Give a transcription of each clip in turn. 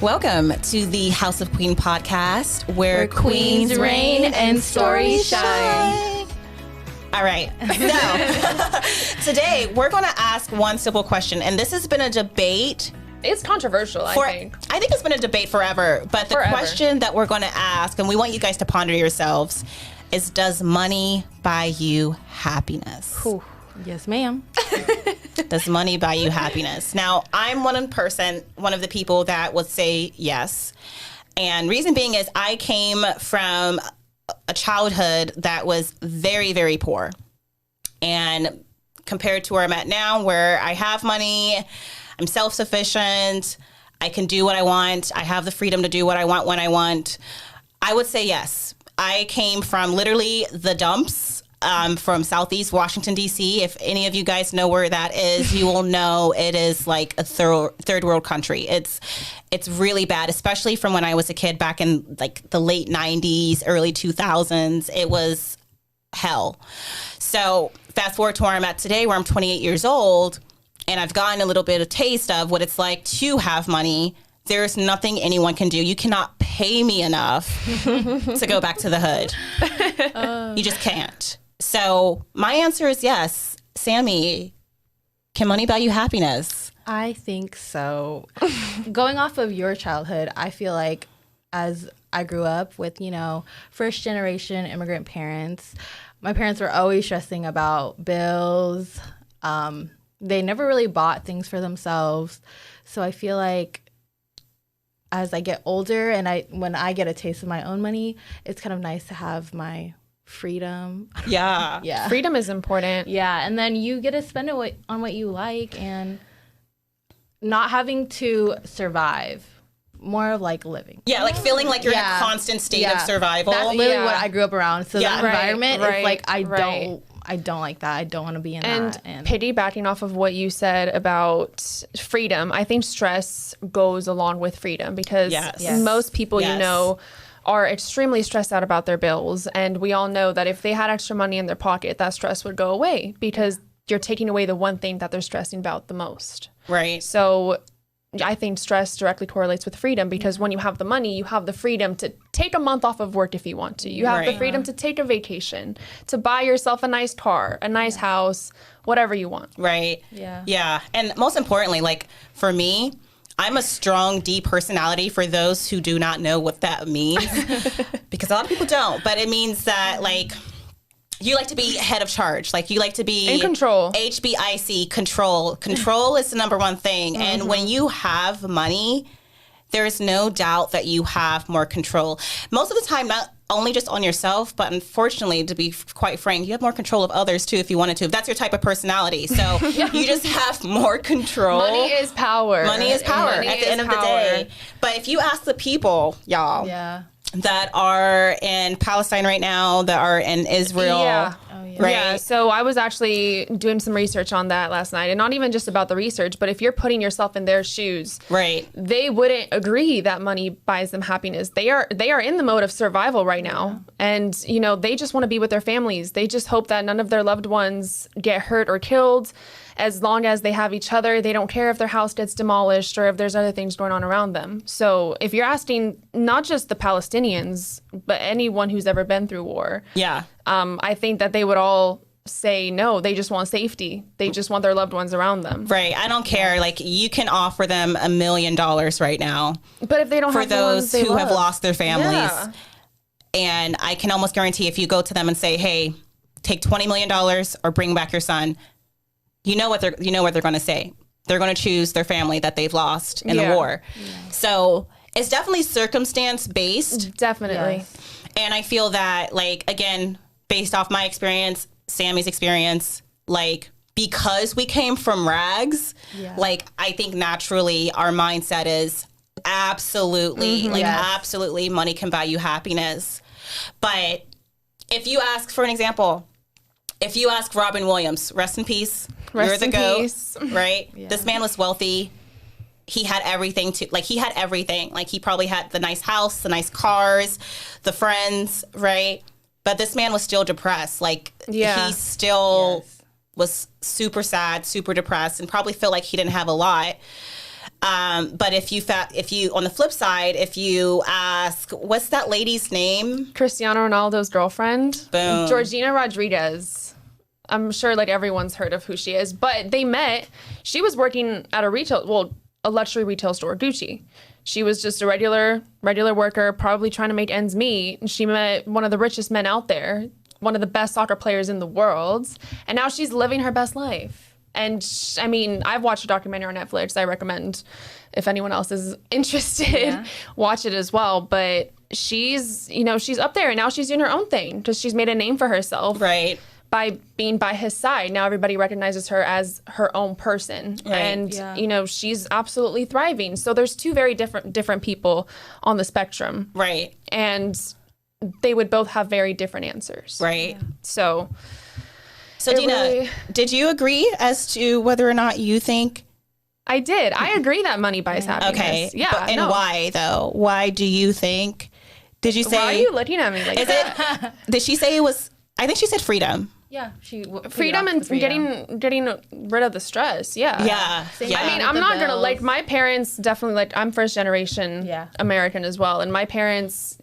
Welcome to the House of Queen podcast, where queens reign and stories shine. All right, so today we're going to ask one simple question, and this has been a debate. It's controversial, I think. I think it's been a debate forever, but the question that we're going to ask, and we want you guys to ponder yourselves, is does money buy you happiness? Ooh. Yes, ma'am. Does money buy you happiness? Now, I'm one of the people that would say yes. And reason being is I came from a childhood that was very, very poor. And compared to where I'm at now, where I have money, I'm self-sufficient, I can do what I want, I have the freedom to do what I want when I want, I would say yes. I came from literally the dumps. From Southeast Washington, D.C. If any of you guys know where that is, you will know it is like a third world country. It's really bad, especially from when I was a kid back in like the late 90s, early 2000s. It was hell. So fast forward to where I'm at today, where I'm 28 years old, and I've gotten a little bit of taste of what it's like to have money. There's nothing anyone can do. You cannot pay me enough to go back to the hood. You just can't. So my answer is yes. Sammy, can money buy you happiness? I think so. Going off of your childhood, I feel like as I grew up with, first generation immigrant parents, my parents were always stressing about bills. They never really bought things for themselves. So I feel like as I get older and when I get a taste of my own money, it's kind of nice to have my freedom. Yeah. Freedom is important. Yeah. And then you get to spend it on what you like and not having to survive. More of like living. Yeah, like feeling like you're in a constant state of survival. That's literally what I grew up around. So that environment is like, I don't like that. I don't want to be in that. And piggybacking off of what you said about freedom, I think stress goes along with freedom because most people are extremely stressed out about their bills. And we all know that if they had extra money in their pocket, that stress would go away because you're taking away the one thing that they're stressing about the most. Right. So I think stress directly correlates with freedom because when you have the money, you have the freedom to take a month off of work if you want to. You have the freedom to take a vacation, to buy yourself a nice car, a nice house, whatever you want. Right. Yeah. Yeah. And most importantly, like for me, I'm a strong D personality for those who do not know what that means because a lot of people don't, but it means that like you like to be head of charge. Like you like to be in control. HBIC, control. Control is the number one thing. Mm-hmm. And when you have money, there is no doubt that you have more control. Most of the time, not only just on yourself, but unfortunately, to be quite frank, you have more control of others too if you wanted to. If that's your type of personality. So you just have more control. Money is power. Money is power at the end of the day. But if you ask the people, y'all, that are in Palestine right now, that are in Israel. Right? Yeah, so I was actually doing some research on that last night, and not even just about the research, but if you're putting yourself in their shoes, they wouldn't agree that money buys them happiness. They are in the mode of survival right now, and they just want to be with their families. They just hope that none of their loved ones get hurt or killed. As long as they have each other, they don't care if their house gets demolished or if there's other things going on around them. So if you're asking not just the Palestinians, but anyone who's ever been through war, I think that they would all say no. They just want safety. They just want their loved ones around them. Right. I don't care. Like you can offer them $1 million right now. But if they don't have those who have lost their families, and I can almost guarantee if you go to them and say, "Hey, take $20 million or bring back your son," you know what they're going to say. They're going to choose their family that they've lost in the war. Yeah. So it's definitely circumstance based. Definitely. Yes. And I feel that, like, again, based off my experience, Sammy's experience, like, because we came from rags, like, I think naturally our mindset is absolutely, absolutely money can buy you happiness. But if you ask, for an example, if you ask Robin Williams, rest in peace, you're the GOAT, right? Yeah. This man was wealthy. He had everything Like he probably had the nice house, the nice cars, the friends, right? But this man was still depressed. Like he still was super sad, super depressed, and probably feel like he didn't have a lot. But if you on the flip side, if you ask, what's that lady's name? Cristiano Ronaldo's girlfriend. Boom. Georgina Rodriguez. I'm sure like everyone's heard of who she is, but they met. She was working at a luxury retail store, Gucci. She was just a regular worker, probably trying to make ends meet. And she met one of the richest men out there, one of the best soccer players in the world. And now she's living her best life. And I mean, I've watched a documentary on Netflix. I recommend if anyone else is interested, watch it as well. But she's up there and now she's doing her own thing because she's made a name for herself. Right. By being by his side. Now everybody recognizes her as her own person. Right. And, she's absolutely thriving. So there's two very different people on the spectrum. Right. And they would both have very different answers. Right. Yeah. So Dina, did you agree as to whether or not you think? I did. I agree that money buys happiness. Okay. Yeah. And why, though? Why do you think? Did you say? Why are you looking at me like that? Did she say it was? I think she said freedom. Yeah, freedom and getting rid of the stress. Yeah. Yeah. I mean, I'm not gonna like my parents. Definitely, like I'm first generation American as well, and my parents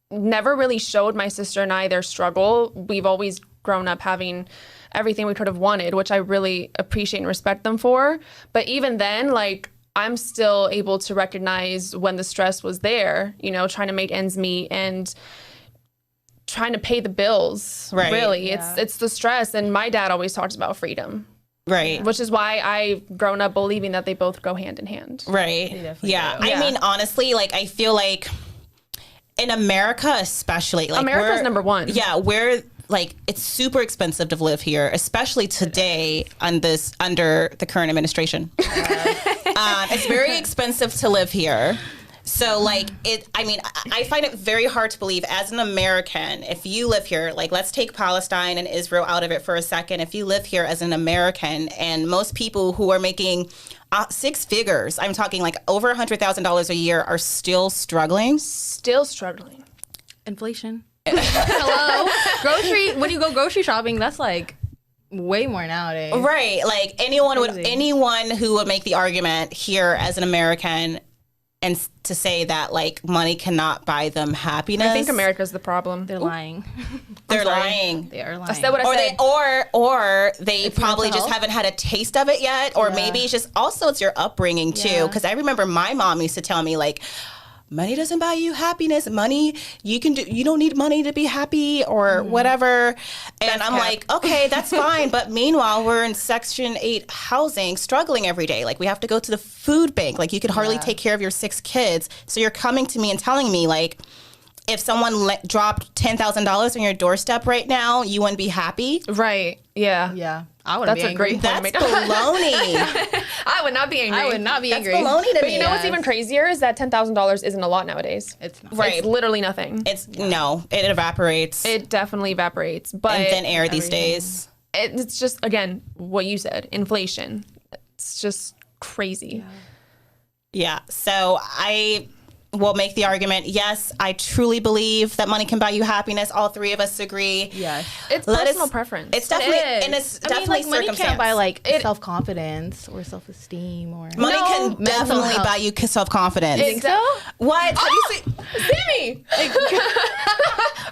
never really showed my sister and I their struggle. We've always grown up having everything we could have wanted, which I really appreciate and respect them for. But even then, like I'm still able to recognize when the stress was there. Trying to make ends meet and trying to pay the bills. Right. Really. It's the stress. And my dad always talks about freedom. Right. Which is why I've grown up believing that they both go hand in hand. Right. Yeah. I mean, honestly, like I feel like in America especially, like America's number one. Yeah, we're like it's super expensive to live here, especially today under the current administration. It's very expensive to live here. So like I find it very hard to believe as an American, if you live here, like let's take Palestine and Israel out of it for a second. If you live here as an American and most people who are making six figures, I'm talking like over $100,000 a year are still struggling. Inflation. Hello. When you go grocery shopping, that's like way more nowadays. Right. Like anyone who would make the argument here as an American and to say that like money cannot buy them happiness. I think America's the problem. They're lying. They're lying. They are lying. That's what I said. Or they probably just haven't had a taste of it yet. Or maybe it's just also it's your upbringing too. Because I remember my mom used to tell me like, money doesn't buy you happiness. Money, you don't need money to be happy or whatever. And I'm like, okay, that's fine. But meanwhile, we're in Section 8 housing, struggling every day. Like we have to go to the food bank. Like you could hardly take care of your 6 kids. So you're coming to me and telling me like, if someone dropped $10,000 on your doorstep right now, you wouldn't be happy? Right. Yeah. Yeah. I wouldn't be angry. That's baloney. I would not be angry. I would not be angry. That's baloney to me. But you know what's even crazier is that $10,000 isn't a lot nowadays. It's not. Right. It's literally nothing. No, it evaporates. It definitely evaporates. But in thin air these days. It's just, again, what you said, inflation. It's just crazy. Yeah. So I will make the argument, yes, I truly believe that money can buy you happiness. All three of us agree. Yes. It's personal preference. It's definitely, and it's definitely circumstance. Money can't buy like self-confidence or self-esteem or... Money can definitely buy you self-confidence. You think so? What? Have you seen... Sammy! Are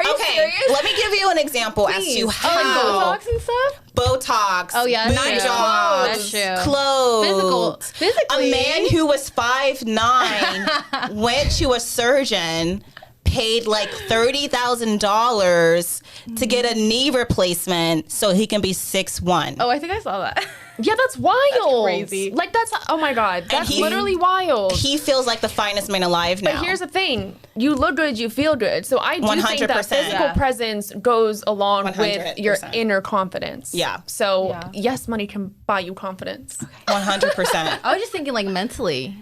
you serious? Let me give you an example as to how... Botox and stuff? Botox. Oh, yeah. Boob jobs. That's true. Clothes. Physically. A man who was 5'9" went to a surgeon, paid like $30,000 to get a knee replacement so he can be 6'1". Oh, I think I saw that. Yeah, that's wild. That's crazy. Like oh my God, that's literally wild. He feels like the finest man alive now. But here's the thing. You look good, you feel good. So I do 100%. think that physical presence goes along 100%. with your inner confidence. Yeah. So yes, money can buy you confidence. 100%. I was just thinking like mentally.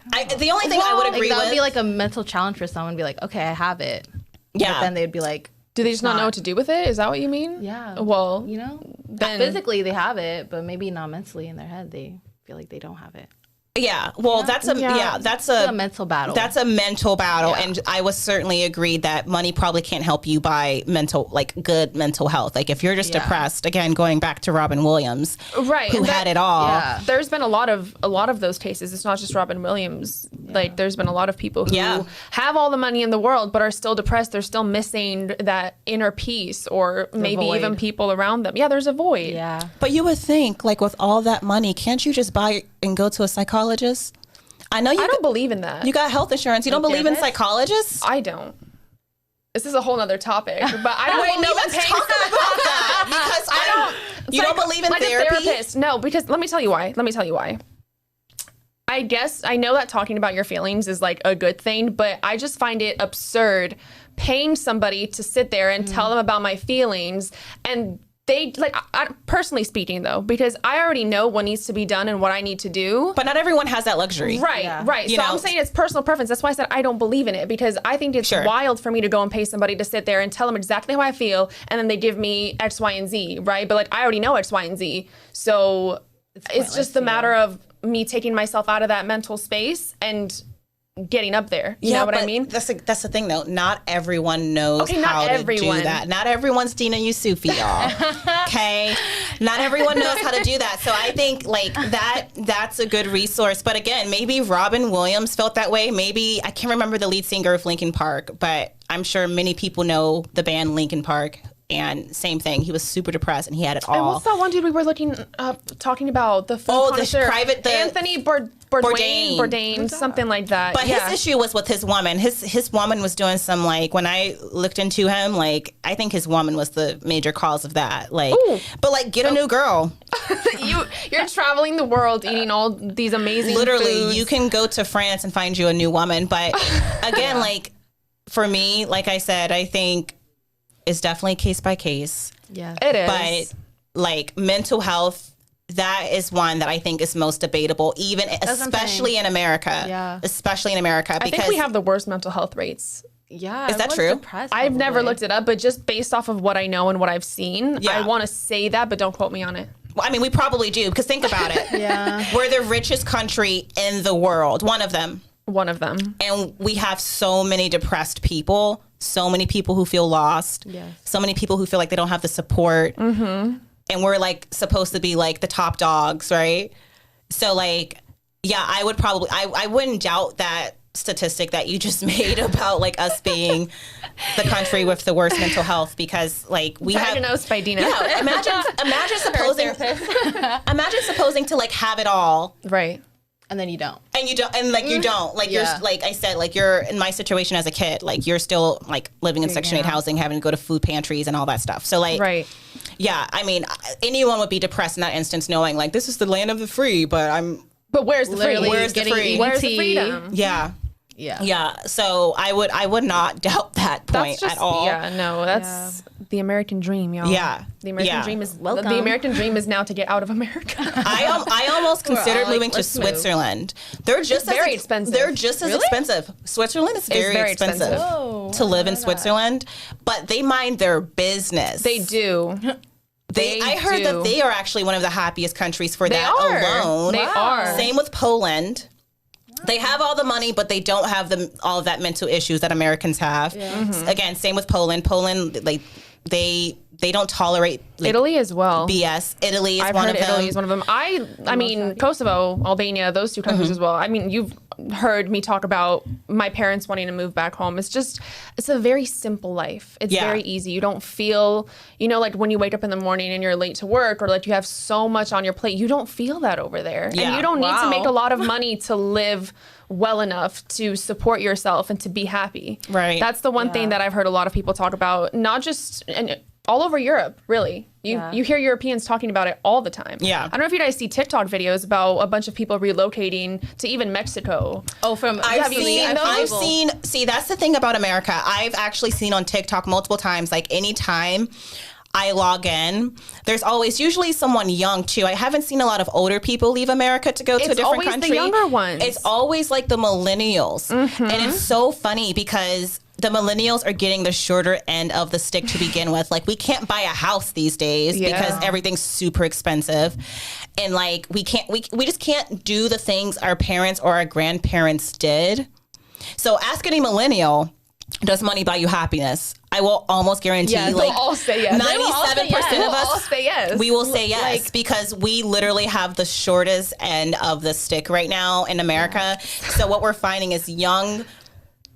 The only thing I would agree with... That would be like a mental challenge for someone to be like, okay, I have it. Yeah. But then they'd be like... Do they just not know what to do with it? Is that what you mean? Yeah. Well, then physically they have it, but maybe not mentally in their head. They feel like they don't have it. Yeah, well, that's a mental battle. That's a mental battle, and I would certainly agree that money probably can't help you buy good mental health. Like if you're just depressed, again, going back to Robin Williams, right, who had it all. Yeah. There's been a lot of those cases. It's not just Robin Williams. Like there's been a lot of people who have all the money in the world but are still depressed. They're still missing that inner peace, or maybe even people around them. Yeah, there's a void. Yeah, but you would think, like, with all that money, can't you just buy and go to a psychologist? I don't believe in that. You got health insurance. You don't believe in psychologists? I don't. This is a whole nother topic, but I don't believe in let's talk about that, because you don't believe in therapy? A therapist. No, because let me tell you why. I guess I know that talking about your feelings is like a good thing, but I just find it absurd paying somebody to sit there and tell them about my feelings, and they, like, I, personally speaking, though, because I already know what needs to be done and what I need to do. But not everyone has that luxury. Right, right. So I'm saying it's personal preference. That's why I said I don't believe in it, because I think it's wild for me to go and pay somebody to sit there and tell them exactly how I feel, and then they give me X, Y, and Z, right? But, like, I already know X, Y, and Z. So it's just a matter of me taking myself out of that mental space and getting up there. You know what I mean? That's the thing, though. Not everyone knows how to do that. Not everyone's Dina Yusufi, y'all. Okay? Not everyone knows how to do that. So I think, like, that's a good resource. But again, maybe Robin Williams felt that way. Maybe, I can't remember the lead singer of Linkin Park, but I'm sure many people know the band Linkin Park. And same thing, he was super depressed, and he had it all. And what's that one dude we were talking about? The food connoisseur. Anthony Bourdain, something like that. But his issue was with his woman. His woman was doing some, like, when I looked into him, like, I think his woman was the major cause of that. Like, but like, get a new girl. You're traveling the world eating all these amazing foods. You can go to France and find you a new woman. But again, like, for me, like I said, I think it's definitely case by case. Yeah, it is. But like mental health, that is one that I think is most debatable, especially in America. Yeah, especially in America, because I think we have the worst mental health rates. Yeah, is that true? I've never looked it up, but just based off of what I know and what I've seen, I want to say that, but don't quote me on it. Well, I mean, we probably do, because think about it. We're the richest country in the world. One of them. And we have so many depressed people, so many people who feel lost, so many people who feel like they don't have the support. And we're, like, supposed to be, like, the top dogs, right? So, like, yeah, I wouldn't doubt that statistic that you just made about, like, us being the country with the worst mental health, because, like, we diagnosed by Dina. Yeah, imagine supposing to, like, have it all. Right. And then you don't. And you don't. Like, you're, like I said, like, you're in my situation as a kid, like, you're still, like, living in Section 8 housing, having to go to food pantries and all that stuff. So, like, yeah, I mean, anyone would be depressed in that instance, knowing, like, this is the land of the free, but where's the free? Where's the free? Where's the freedom? Yeah. So I would not doubt that point at all. Yeah, no, that's the American dream, y'all. Yeah, the American dream is welcome. The American dream is now to get out of America. I almost considered moving to Switzerland. They're just very expensive. They're just as expensive. Switzerland is very expensive to live in Switzerland, but they mind their business. They do. I heard that they are actually one of the happiest countries for that alone. They are. Same with Poland. They have all the money, but they don't have all of that mental issues that Americans have. Again, same with Poland. Poland, like, they don't tolerate, like, Italy as well. BS. Italy is one of them. Italy is one of them. I mean, Kosovo, Albania, those two countries as well. I mean, you've heard me talk about my parents wanting to move back home. It's a very simple life. It's very easy. You don't feel, like when you wake up in the morning and you're late to work, or like you have so much on your plate, you don't feel that over there. And you don't need to make a lot of money to live well enough to support yourself and to be happy. Right. That's the one thing that I've heard a lot of people talk about, not just all over Europe, really. You hear Europeans talking about it all the time. Yeah. I don't know if you guys see TikTok videos about a bunch of people relocating to even Mexico. Oh, have you seen those? I've seen, see, that's the thing about America. I've actually seen on TikTok multiple times, like, anytime I log in, there's always usually someone young too. I haven't seen a lot of older people leave America to go to a different country. It's always the younger ones. It's always like the millennials. And it's so funny because the millennials are getting the shorter end of the stick to begin with. Like, we can't buy a house these days because everything's super expensive. And like, we just can't do the things our parents or our grandparents did. So ask any millennial, does money buy you happiness? I will almost guarantee they'll all say yes. 97% of us all say yes. We will say yes, because we literally have the shortest end of the stick right now in America. So what we're finding is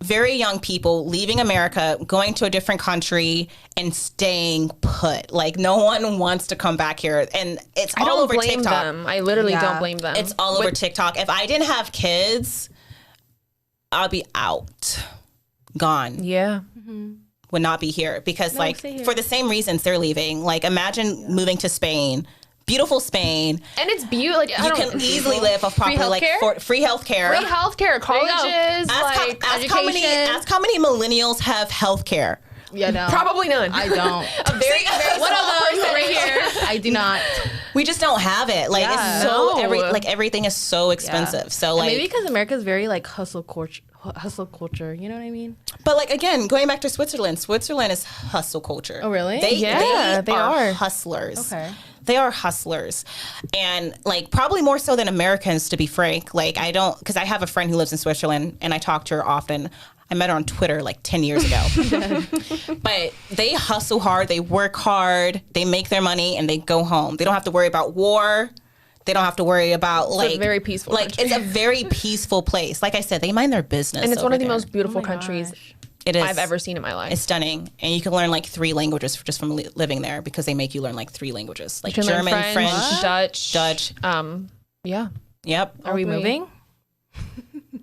very young people leaving America, going to a different country and staying put. Like, no one wants to come back here. And it's all over TikTok. Them. I literally don't blame them. It's all over TikTok. If I didn't have kids, I'll be out. Gone. Yeah. Would not be here because for the same reasons they're leaving. Like, imagine moving to Spain. Beautiful Spain. And it's beautiful. Like, you can easily live off property, like free healthcare. Free healthcare, colleges, education. Ask how many millennials have healthcare. Yeah, no. Probably none. I don't. A very one of those right here. I do not. We just don't have it. Like, it's so everything is so expensive. Yeah. So like, maybe because America's very like hustle culture. You know what I mean? But like, again, going back to Switzerland is hustle culture. Oh, really? They are hustlers. Okay. They are hustlers. And like, probably more so than Americans, to be frank. Like, because I have a friend who lives in Switzerland and I talk to her often. I met her on Twitter like 10 years ago. But they hustle hard, they work hard, they make their money, and they go home. They don't have to worry about war. They don't have to worry about it's a very peaceful country. It's a very peaceful place. Like I said, they mind their business. And it's one of the most beautiful countries I've ever seen in my life. It's stunning. And you can learn like 3 languages just from living there, because they make you learn like 3 languages. Like German, French, Dutch. Yeah. Yep. Are we moving?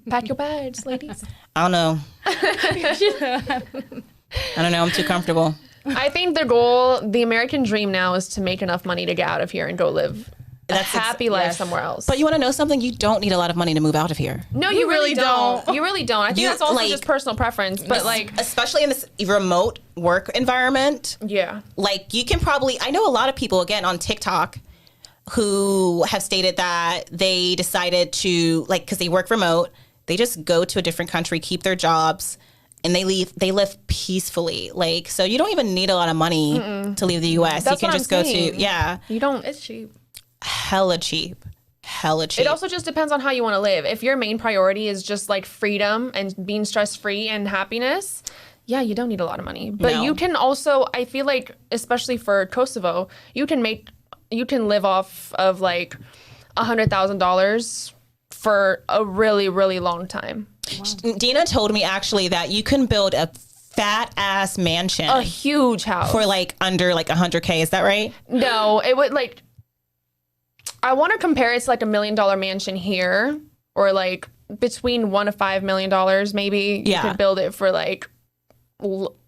Pack your bags, ladies. I don't know. I don't know. I'm too comfortable. I think the American dream now is to make enough money to get out of here and go live a happy life somewhere else. But you want to know something? You don't need a lot of money to move out of here. No, you really don't. You really don't. I think that's also just personal preference. But especially in this remote work environment. Yeah. Like, you can probably, I know a lot of people, again, on TikTok who have stated that they decided to, like, because they work remote, they just go to a different country, keep their jobs, and they live peacefully. Like, so you don't even need a lot of money to leave the U.S. That's you can just go to, You don't. It's cheap. Hella cheap. It also just depends on how you want to live. If your main priority is just like freedom and being stress-free and happiness, yeah, you don't need a lot of money. But you can also, I feel like, especially for Kosovo, you can live off of like $100,000 for a really, really long time. Wow. Dina told me actually that you can build a fat ass mansion, a huge house, for like under like $100K. Is that right? No, it would like, I want to compare it to like $1 million mansion here, or like between $1 to $5 million maybe. You could build it for like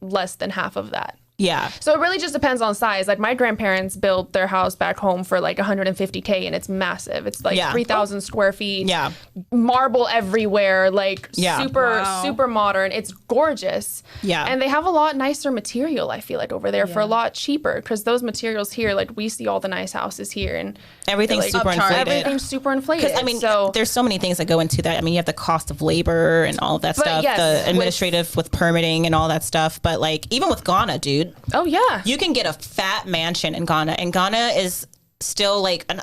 less than half of that. Yeah. So it really just depends on size. Like, my grandparents built their house back home for like $150K, and it's massive. It's like 3,000 square feet. Yeah. Marble everywhere. Like super modern. It's gorgeous. Yeah. And they have a lot nicer material, I feel like, over there for a lot cheaper, because those materials here, like, we see all the nice houses here, and everything's like, super inflated. Everything's super inflated. Because I mean, there's so many things that go into that. I mean, you have the cost of labor and all of that stuff, the administrative with permitting and all that stuff. But like, even with Ghana, dude. Oh yeah, you can get a fat mansion in Ghana, and Ghana is still like an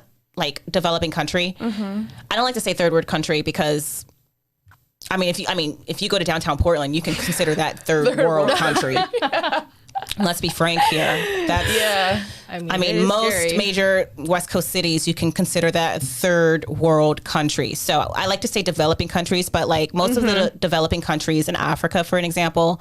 developing country. I don't like to say third world country, because if you go to downtown Portland, you can consider that third world country. Let's be frank here. Most major West Coast cities, you can consider that a third world country. So I like to say developing countries, but like most of the developing countries in Africa, for an example,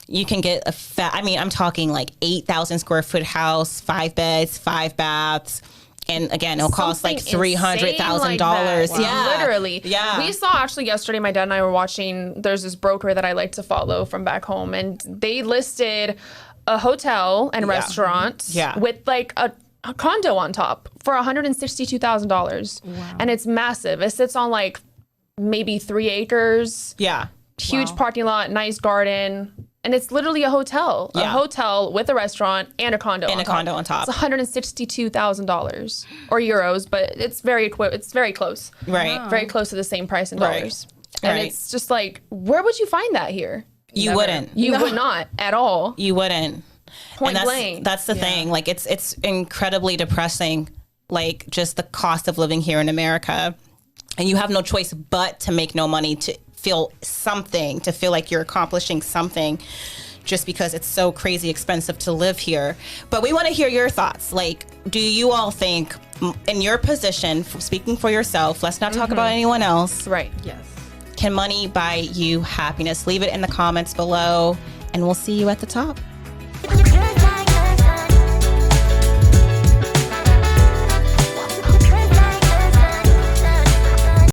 you can get I'm talking like 8,000 square foot house, 5 beds, 5 baths. And again, it'll cost like $300,000. Wow. Yeah. Literally. Yeah. We saw actually yesterday, my dad and I were watching, there's this broker that I like to follow from back home, and they listed a hotel and restaurant with like a condo on top for $162,000. Wow. And it's massive. It sits on like maybe 3 acres. Yeah. Huge parking lot, nice garden. And it's literally a hotel. Yeah. A hotel with a restaurant and a condo And a condo on top. It's $162,000 or euros, but it's very close. Right. Wow. Very close to the same price in dollars. Right. And it's just like, where would you find that here? You wouldn't. You would not at all. You wouldn't. Point and blank. That's the thing. Like it's incredibly depressing. Like just the cost of living here in America, and you have no choice but to make no money to feel something, to feel like you're accomplishing something, just because it's so crazy expensive to live here. But we want to hear your thoughts. Like, do you all think, in your position, speaking for yourself, let's not talk about anyone else. Right. Yes. Can money buy you happiness? Leave it in the comments below, and we'll see you at the top.